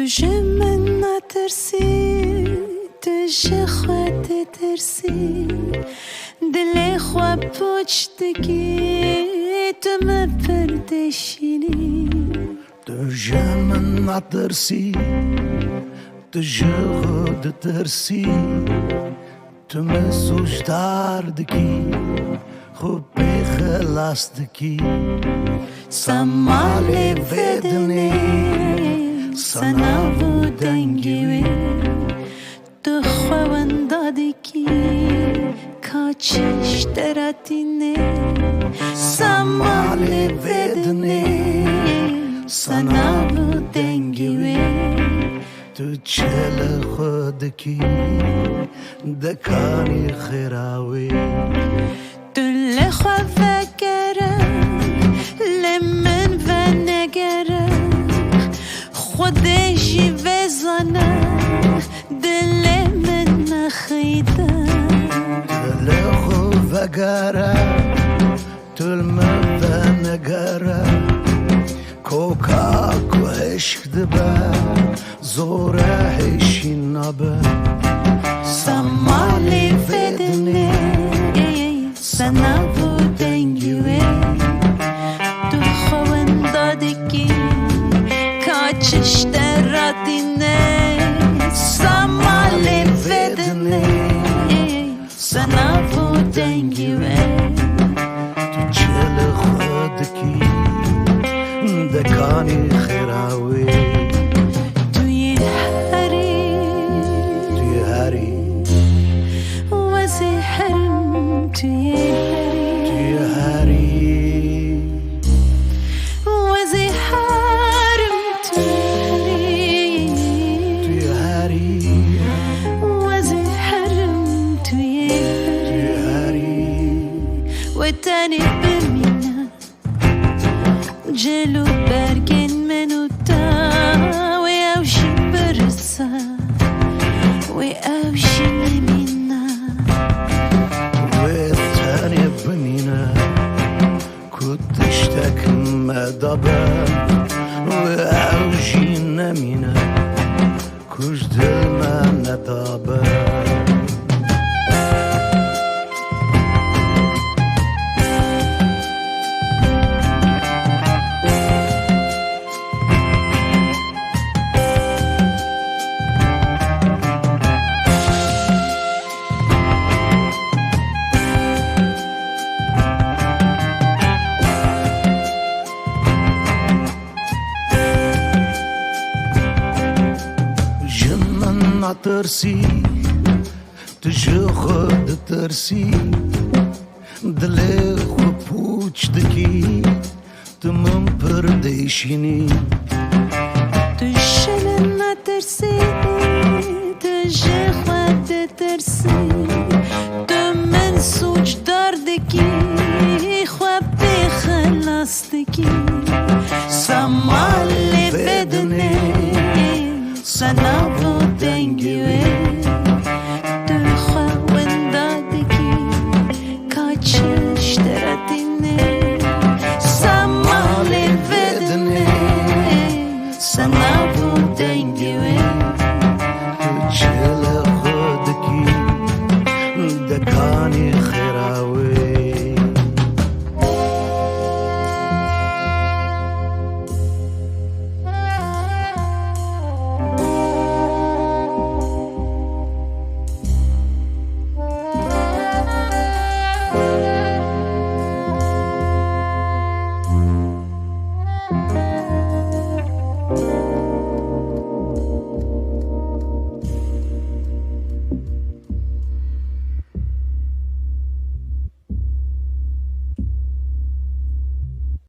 تجه من نترسی تجه خود ترسی دل خواب پشتگی تو ما پردشینی تجه من نترسی تجه خود ترسی تو ما سوشدار دکی خوب خلاص دکی سمال بدنی سناو دنگی تو خواندادی کی کاچش دراتینه سمال بدنی سناو دنگی تو چل خود کی دکانی خیراوی تو لخوا فکرم لمن و نگرم خودشی وزانه دل من نخیدم دل خو وگره تل من و نگره کوکا کو عشق دبه زوره هشی نبه سمالی بدنه سناو دنگیوه تو خواندادی کی کاچش دراتینه سمالی بدنه سناو دنگیوه تو چل خود کی دکانی خیراوی توی هری وزی حرم توی هری وزی حرم توی هری وزی حرم توی هری و تانی بمینه جلو برگن منو تا و اوشی برسه و اوشی نمینه و تانی بمینه کتشتک مدابه و اوشی نمینه کش دل من ندابه ترسی تجه خود ترسی دل خو پوچ دکی تمام پردیشینی تجه من نترسی تجه خود ترسی تو من سوچ دار دکی خواب خلاص دکی سمال بدنه سناو دنگیوه دل خواندادی کی کاچش دراتینه